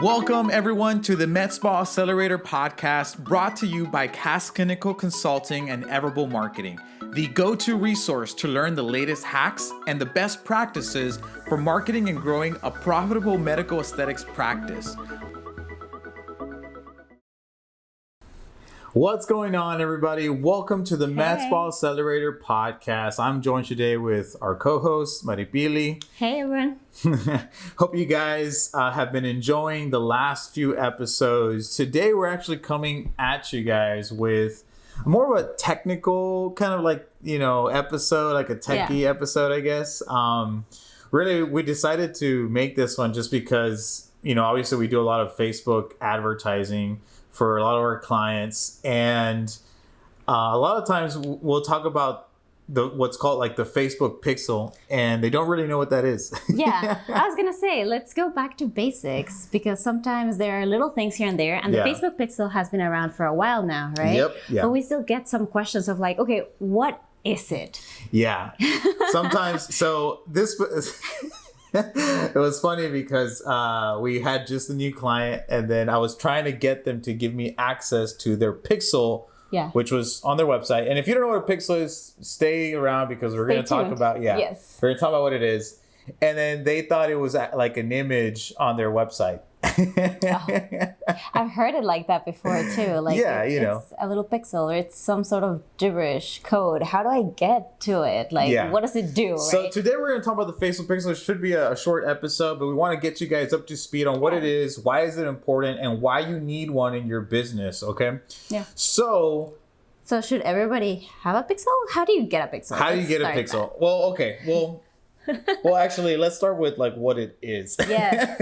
Welcome, everyone, to the Med Spa Accelerator Podcast, brought to you by CAS Clinical Consulting and Everable Marketing, the go-to resource to learn the latest hacks and the best practices for marketing and growing a profitable medical aesthetics practice. What's going on, everybody? Welcome to the Med Spa Accelerator Podcast. I'm joined today with our co-host, Maripili. Hey, everyone. Hope you guys have been enjoying the last few episodes. Today, we're actually coming at you guys with more of a technical kind of episode, like a techie episode, I guess. Really, we decided to make this one just because, obviously we do a lot of Facebook advertising for a lot of our clients, and a lot of times we'll talk about what's called like the Facebook pixel, and they don't really know what that is. Yeah, I was gonna say, let's go back to basics, because sometimes there are little things here and there, and the Facebook pixel has been around for a while now, right? Yep. Yeah. But we still get some questions of like, okay, what is it? Yeah. Sometimes, so this it was funny because we had just a new client, and then I was trying to get them to give me access to their pixel, which was on their website. And if you don't know what a pixel is, stay around, because we're going to talk about, we're going to talk about what it is. And then they thought it was like an image on their website. I've heard it like that before too. Like, it's a little pixel, or it's some sort of gibberish code. How do I get to it? What does it do? So today we're going to talk about the Facebook pixel. It should be a short episode, but we want to get you guys up to speed on what it is, why is it important, and why you need one in your business. Okay. Yeah. So should everybody have a pixel? How do you get a pixel? How do you get a pixel? Well, okay. Well, actually, let's start with what it is. Yes.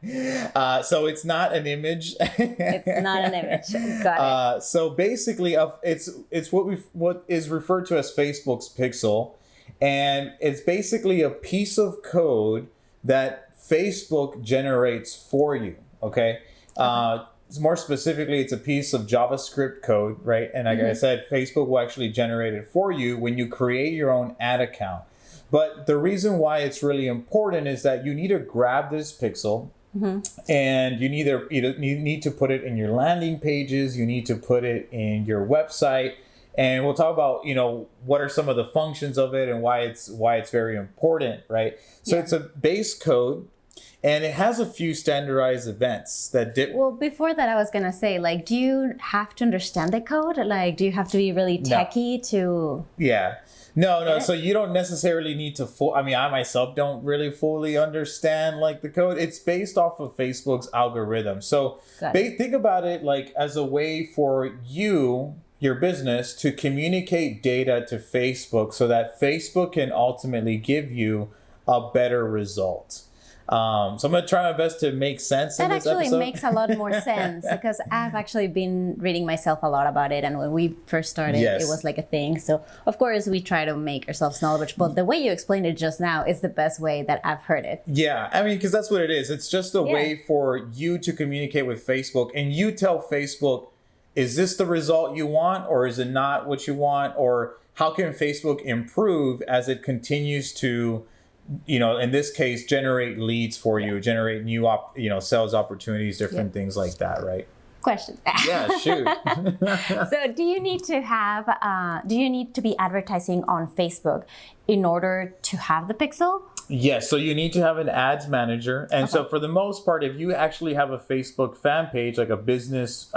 Okay. So it's not an image. It's not an image. Got it. So basically, it's what is referred to as Facebook's pixel, and it's basically a piece of code that Facebook generates for you. Okay. More specifically, it's a piece of JavaScript code, right? And like I said, Facebook will actually generate it for you when you create your own ad account. But the reason why it's really important is that you need to grab this pixel, and you need to put it in your landing pages, you need to put it in your website, and we'll talk about what are some of the functions of it and why it's very important, right? So it's a base code, and it has a few standardized events that Well, before that, I was gonna say, do you have to understand the code? Do you have to be really techie to? Yeah. No. So you don't necessarily need to I myself don't really fully understand the code. It's based off of Facebook's algorithm. So think about it as a way for your business, to communicate data to Facebook so that Facebook can ultimately give you a better result. So I'm going to try my best to make sense in this episode. That actually makes a lot more sense, because I've actually been reading myself a lot about it. And when we first started, it was like a thing. So, of course, we try to make ourselves knowledgeable. But the way you explained it just now is the best way that I've heard it. Yeah, because that's what it is. It's just a way for you to communicate with Facebook. And you tell Facebook, is this the result you want, or is it not what you want? Or how can Facebook improve as it continues to in this case, generate leads for you, generate new sales opportunities, different things like that, right? Question. Yeah, shoot. So do you need to be advertising on Facebook in order to have the pixel? Yes, so you need to have an ads manager. And so for the most part, if you actually have a Facebook fan page, like a business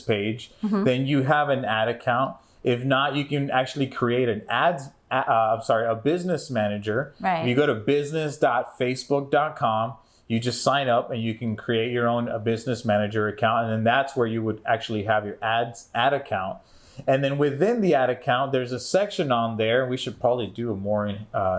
page, then you have an ad account. If not, you can actually create a business manager. Right. You go to business.facebook.com, you just sign up, and you can create your own business manager account. And then that's where you would actually have your ad account. And then within the ad account, there's a section on there. We should probably do a more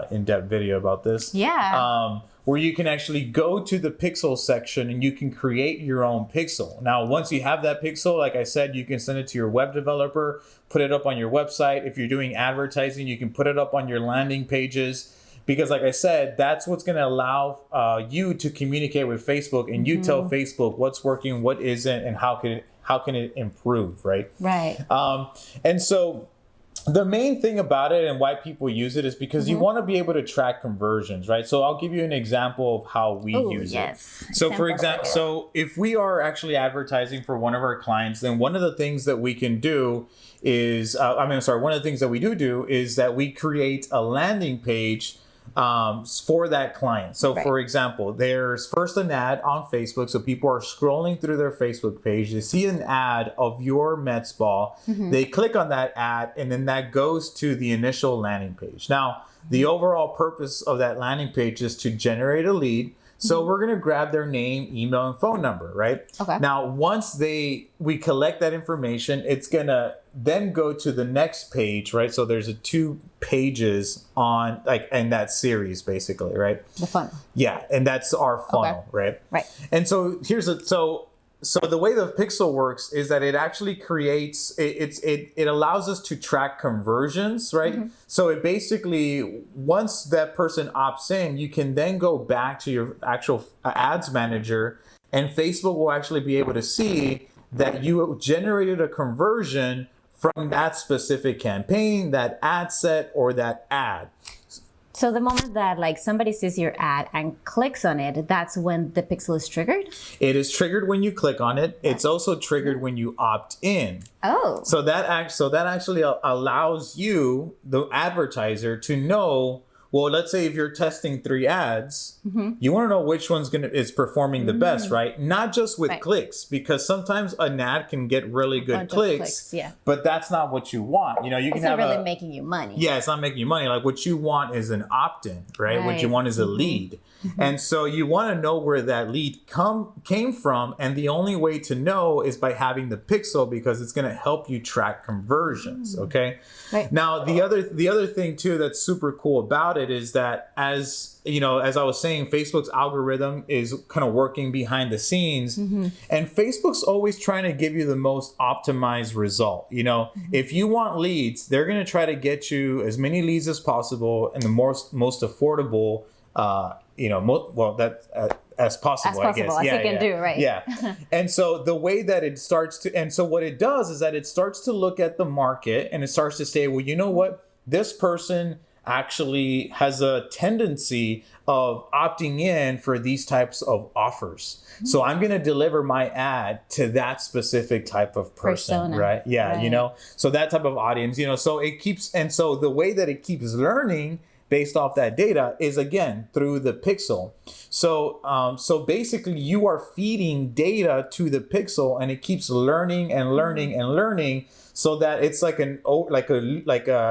in-depth video about this. Yeah. Where you can actually go to the pixel section and you can create your own pixel. Now, once you have that pixel, like I said, you can send it to your web developer, put it up on your website. If you're doing advertising, you can put it up on your landing pages. Because like I said, that's what's going to allow you to communicate with Facebook, and you tell Facebook what's working, what isn't, and how can it improve, right? Right. And so The main thing about it and why people use it is because you want to be able to track conversions, right? So I'll give you an example of how we use it. So for example, so if we are actually advertising for one of our clients, then one of the things that we can do is, one of the things that we do is that we create a landing page for that client. So for example, there's first an ad on Facebook. So people are scrolling through their Facebook page. They see an ad of your med spa. They click on that ad, and then that goes to the initial landing page. Now, the overall purpose of that landing page is to generate a lead. So we're going to grab their name, email, and phone number, right? Okay. Now, once we collect that information, it's going to then go to the next page, right? So there's 2 pages on in that series, basically, right? The funnel. Yeah, and that's our funnel, right? Right. And so so the way the pixel works is that it actually creates it allows us to track conversions, right? So it basically, once that person opts in, you can then go back to your actual ads manager, and Facebook will actually be able to see that you generated a conversion from that specific campaign, that ad set, or that ad. So the moment that somebody sees your ad and clicks on it, that's when the pixel is triggered? It is triggered when you click on it. It's also triggered when you opt in. Oh. So that actually allows you, the advertiser, to know, well, let's say if you're testing 3 ads, you want to know which one's is performing the best, right? Not just with clicks, because sometimes an ad can get really good clicks, but that's not what you want. You know, it's not really making you money. Yeah, it's not making you money. Like, what you want is an opt-in, right? What you want is a lead. And so you want to know where that lead came from, and the only way to know is by having the pixel, because it's going to help you track conversions. Okay. Right. Now the other thing too that's super cool about it is that, as you know, as I was saying, Facebook's algorithm is kind of working behind the scenes, and Facebook's always trying to give you the most optimized result. You know, if you want leads, they're going to try to get you as many leads as possible and the most affordable. As possible, I guess. As you can do, right? Yeah. And so the way that it starts to, and so what it does is that it starts to look at the market, and it starts to say, well, you know what? This person actually has a tendency of opting in for these types of offers. So I'm going to deliver my ad to that specific type of person, Persona. right? Yeah. You know, so that type of audience, you know, so it keeps, and so the way that it keeps learning based off that data is, again, through the pixel. So basically you are feeding data to the pixel, and it keeps learning and learning and learning, so that it's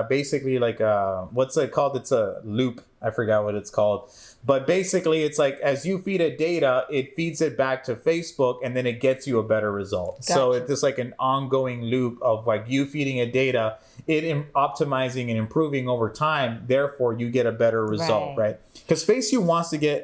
basically what's it called? It's a loop. I forgot what it's called. But basically it's like, as you feed it data, it feeds it back to Facebook, and then it gets you a better result. Gotcha. So it's just like an ongoing loop of like you feeding it data, it optimizing and improving over time. Therefore, you get a better result, right? Because Facebook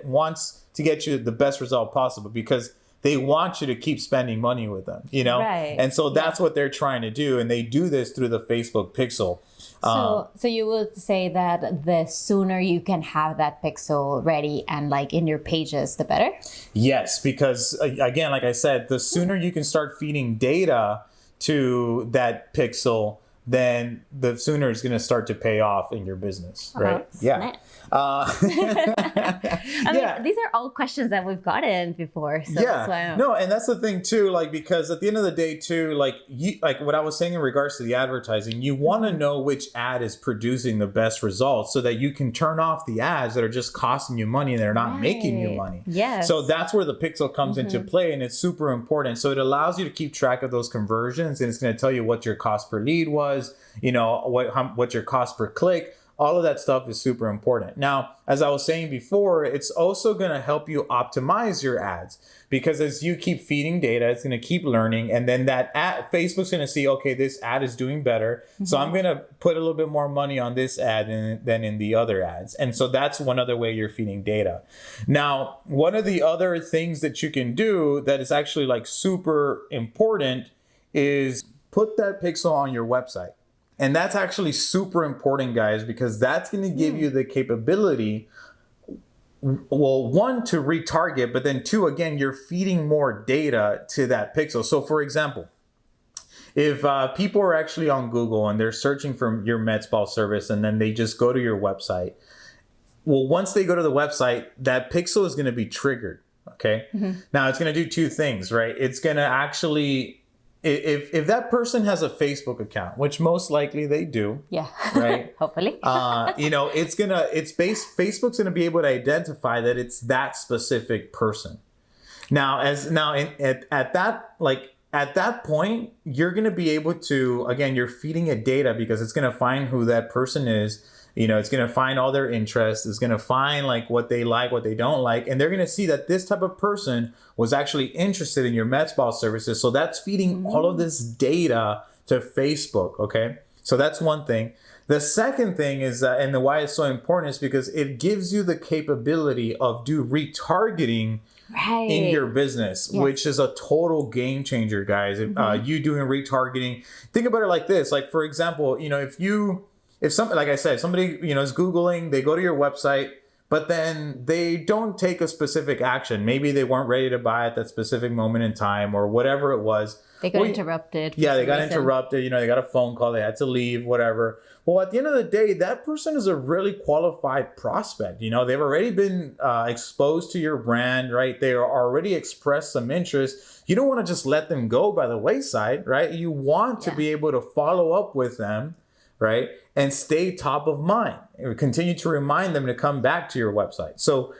wants to get you the best result possible, because they want you to keep spending money with them, you know? Right. And so that's what they're trying to do. And they do this through the Facebook pixel. So you would say that the sooner you can have that pixel ready and in your pages, the better? Yes, because again, like I said, the sooner you can start feeding data to that pixel, then the sooner it's going to start to pay off in your business, right? Yeah. I mean, these are all questions that we've gotten before. So that's why no, and that's the thing too, because at the end of the day too, like what I was saying in regards to the advertising, you want to know which ad is producing the best results, so that you can turn off the ads that are just costing you money and they're not making you money. Yes. So that's where the pixel comes into play, and it's super important. So it allows you to keep track of those conversions, and it's going to tell you what your cost per lead was, you know, what your cost per click. All of that stuff is super important. Now, as I was saying before, it's also going to help you optimize your ads, because as you keep feeding data, it's going to keep learning. And then that ad, Facebook's going to see, okay, this ad is doing better. So I'm going to put a little bit more money on this ad than in the other ads. And so that's one other way you're feeding data. Now, one of the other things that you can do that is actually super important is put that pixel on your website. And that's actually super important, guys, because that's going to give you the capability, well, one, to retarget, but then two, again, you're feeding more data to that pixel. So for example, if people are actually on Google and they're searching for your med spa service and then they just go to your website, well, once they go to the website, that pixel is going to be triggered. Okay. Now it's going to do two things, right? It's going to actually, if that person has a Facebook account, which most likely they do. Yeah. Right. Hopefully. Facebook's going to be able to identify that it's that specific person. Now, at that point, you're going to be able to, again, you're feeding it data because it's going to find who that person is. It's going to find all their interests. It's going to find like what they like, what they don't like. And they're going to see that this type of person was actually interested in your med spa services. So that's feeding all of this data to Facebook. Okay. So that's one thing. The second thing is, and why it's so important is because it gives you the capability of do retargeting in your business, which is a total game changer, guys. You doing retargeting, think about it like this. Like, for example, if somebody, like I said, somebody, is Googling, they go to your website, but then they don't take a specific action. Maybe they weren't ready to buy at that specific moment in time or whatever it was. They got interrupted. Yeah, they got interrupted. They got a phone call. They had to leave, whatever. Well, at the end of the day, that person is a really qualified prospect. They've already been exposed to your brand, right? They already expressed some interest. You don't want to just let them go by the wayside, right? You want to be able to follow up with them, right? And stay top of mind. And continue to remind them to come back to your website. So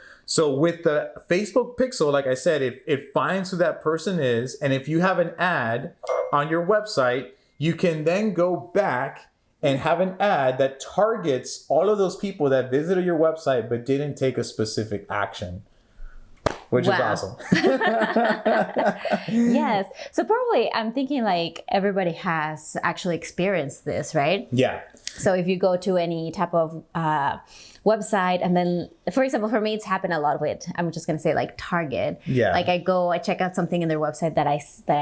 with the Facebook pixel, like I said, it finds who that person is. And if you have an ad on your website, you can then go back and have an ad that targets all of those people that visited your website but didn't take a specific action. Which is awesome. Yes. So probably I'm thinking like everybody has actually experienced this, right? Yeah. So if you go to any type of website and then, for example, for me, it's happened a lot with, I'm just going to say like Target. Yeah. Like I check out something in their website that I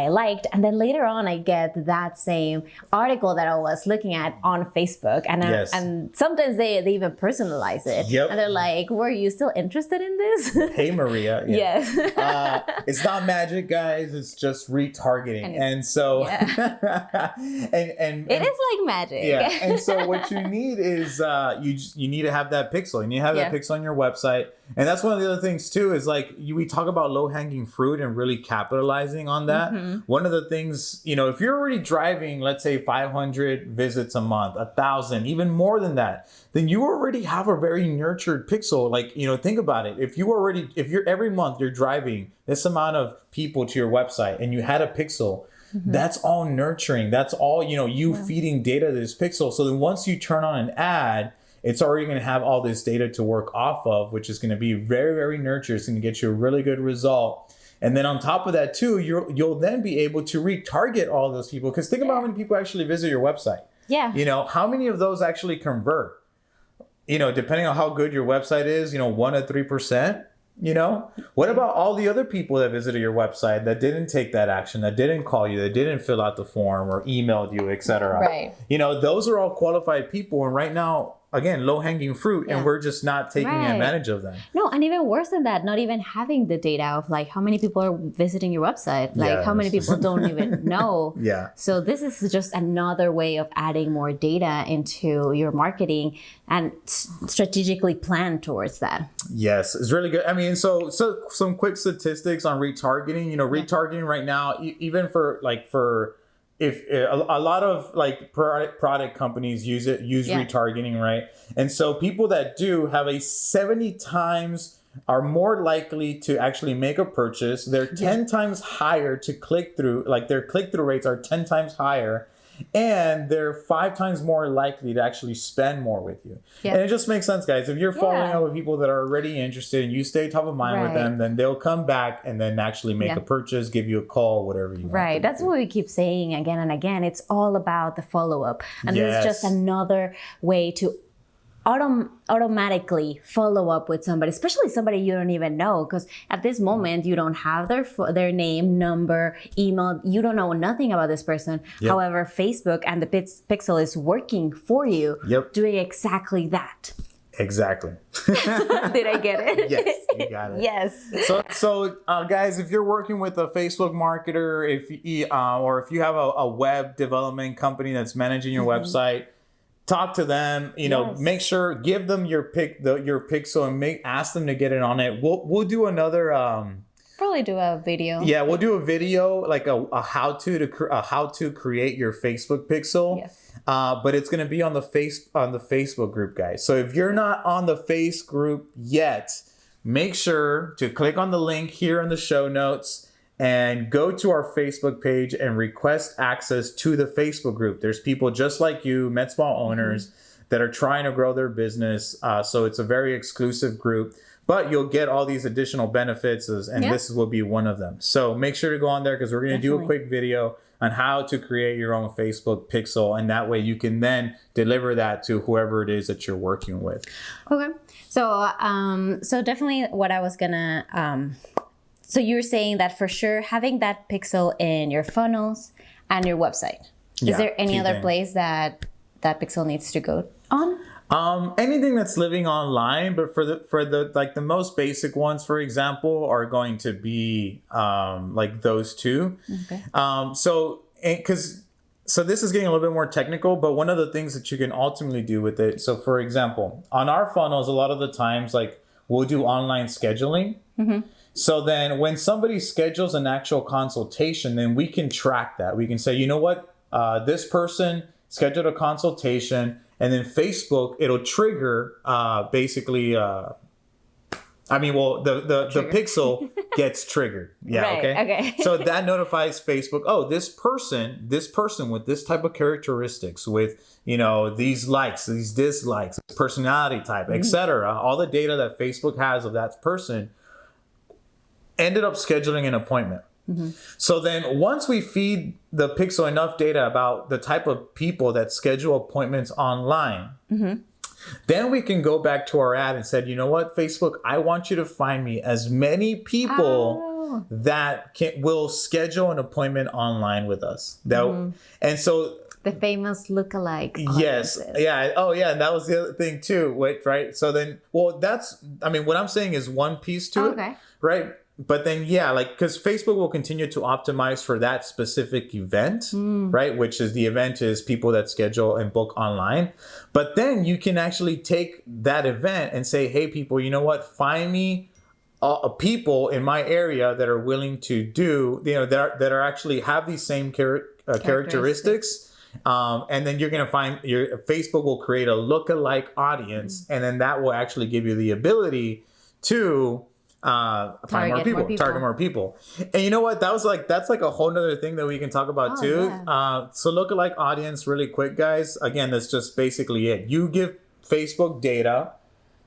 liked. And then later on, I get that same article that I was looking at on Facebook. And and sometimes they even personalize it. Yep. And they're like, were you still interested in this? Hey, Maria. Yeah. Yes. It's not magic, guys. It's just retargeting. And so, and it is like magic. Yeah. And so what you need is, you need to have that pixel. You need to have that pixel on your website. And that's one of the other things too, is like we talk about low hanging fruit and really capitalizing on that. One of the things, if you're already driving, let's say 500 visits a month, 1,000, even more than that, then you already have a very nurtured pixel. Like, think about it. If you're every month you're driving this amount of people to your website and you had a pixel, that's all nurturing. That's all, you feeding data to this pixel. So then once you turn on an ad, it's already going to have all this data to work off of, which is going to be very, very nurturing. It's going to get you a really good result. And then on top of that too, you'll then be able to retarget all those people. Because think about how many people actually visit your website. Yeah. How many of those actually convert? Depending on how good your website is, 1 to 3%. What about all the other people that visited your website that didn't take that action, that didn't call you, that didn't fill out the form or emailed you, etc.? Right. Those are all qualified people. And right now, again, low hanging fruit, and we're just not taking advantage of them. No, and even worse than that, not even having the data of like how many people are visiting your website, like how many people don't even know. Yeah. So this is just another way of adding more data into your marketing and strategically plan towards that. Yes, it's really good. I mean, so some quick statistics on retargeting. Retargeting right now, even for if a lot of like product companies use retargeting, right? And so people that do have a 70 times are more likely to actually make a purchase. They're 10 times higher to click through, like their click-through rates are 10 times higher. And they're 5 times more likely to actually spend more with you. And it just makes sense, guys. If you're following up with people that are already interested and you stay top of mind with them, then they'll come back and then actually make a purchase, give you a call, whatever you want. Right. That's what we keep saying again and again. It's all about the follow-up. And this is just another way to automatically follow up with somebody, especially somebody you don't even know, because at this moment you don't have their name, number, email. You don't know nothing about this person. However, Facebook and the pixel is working for you, doing exactly that. Exactly. Did I get it? Yes, you got it. Yes. So guys, if you're working with a Facebook marketer, or if you have a web development company that's managing your website, talk to them. Make sure, give them your pixel and ask them to get it on it. We'll do another. Probably do a video. Yeah, we'll do a video like a how to create your Facebook pixel. Yes. But it's going to be on the Facebook group, guys. So if you're not on the Face group yet, make sure to click on the link here in the show notes and go to our Facebook page and request access to the Facebook group. There's people just like you, Med Spa owners, that are trying to grow their business. So it's a very exclusive group. But you'll get all these additional benefits, and this will be one of them. So make sure to go on there because we're going to do a quick video on how to create your own Facebook pixel. And that way you can then deliver that to whoever it is that you're working with. Okay. So definitely what I was going to... so you're saying that for sure having that pixel in your funnels and your website. Is there any other place that pixel needs to go on? Anything that's living online, but for the like the most basic ones, for example, are going to be like those two. Okay. So this is getting a little bit more technical, but one of the things that you can ultimately do with it. So for example, on our funnels, a lot of the times, like we'll do online scheduling. So then when somebody schedules an actual consultation, then we can track that. We can say, you know what, this person scheduled a consultation. And then Facebook, it'll trigger basically. The pixel gets triggered. Yeah. Right, okay. So that notifies Facebook. Oh, this person with this type of characteristics, with these likes, these dislikes, personality type, etc. All the data that Facebook has of that person ended up scheduling an appointment. So then once we feed the pixel enough data about the type of people that schedule appointments online, then we can go back to our ad and said, you know what, Facebook, I want you to find me as many people that will schedule an appointment online with us. And so the famous lookalike. Yes. Yeah. Oh, yeah. And that was the other thing too. Right. So then, what I'm saying is one piece to it. Right. But then, because Facebook will continue to optimize for that specific event, right? Which is the event is people that schedule and book online. But then you can actually take that event and say, hey, people, you know what? Find me people in my area that are willing to do, that are actually have these same characteristics. And then you're going to find Facebook will create a lookalike audience. And then that will actually give you the ability to find target more people. And you know what? That's like a whole nother thing that we can talk about too. Yeah. So lookalike audience, really quick, guys. Again, that's just basically it. You give Facebook data.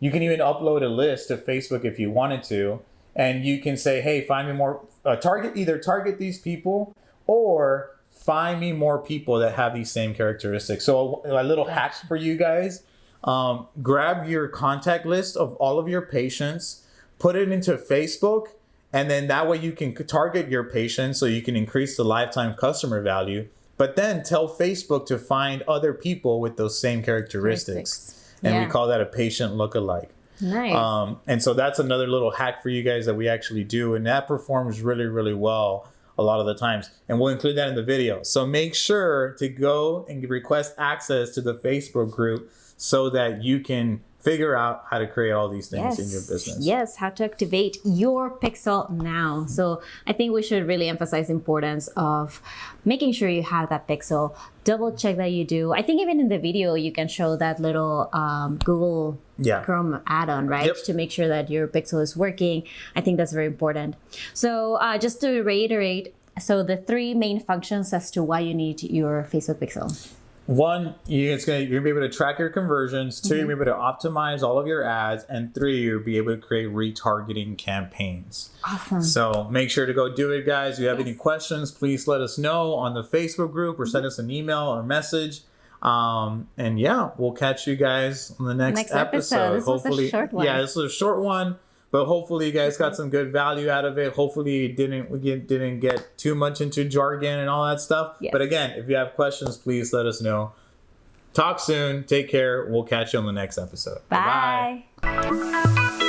You can even upload a list to Facebook if you wanted to, and you can say, "Hey, find me more." Target these people, or find me more people that have these same characteristics. So a little hack for you guys: grab your contact list of all of your patients. Put it into Facebook, and then that way you can target your patients so you can increase the lifetime customer value. But then tell Facebook to find other people with those same characteristics. And we call that a patient lookalike. Nice. And so that's another little hack for you guys that we actually do. And that performs really, really well a lot of the times. And we'll include that in the video. So make sure to go and request access to the Facebook group so that you can figure out how to create all these things in your business. Yes, how to activate your pixel now. So I think we should really emphasize the importance of making sure you have that pixel. Double check that you do. I think even in the video, you can show that little Google Chrome add-on, right? Yep. To make sure that your pixel is working. I think that's very important. So just to reiterate, so the three main functions as to why you need your Facebook pixel. One, you're going to be able to track your conversions. Two, you'll be able to optimize all of your ads. And three, you'll be able to create retargeting campaigns. Awesome. So make sure to go do it, guys. If you have any questions, please let us know on the Facebook group or send us an email or message. And we'll catch you guys on the next episode. This was a short one. Yeah, this was a short one. But hopefully you guys got some good value out of it. Hopefully you didn't get too much into jargon and all that stuff. Yes. But again, if you have questions, please let us know. Talk soon. Take care. We'll catch you on the next episode. Bye. Bye-bye.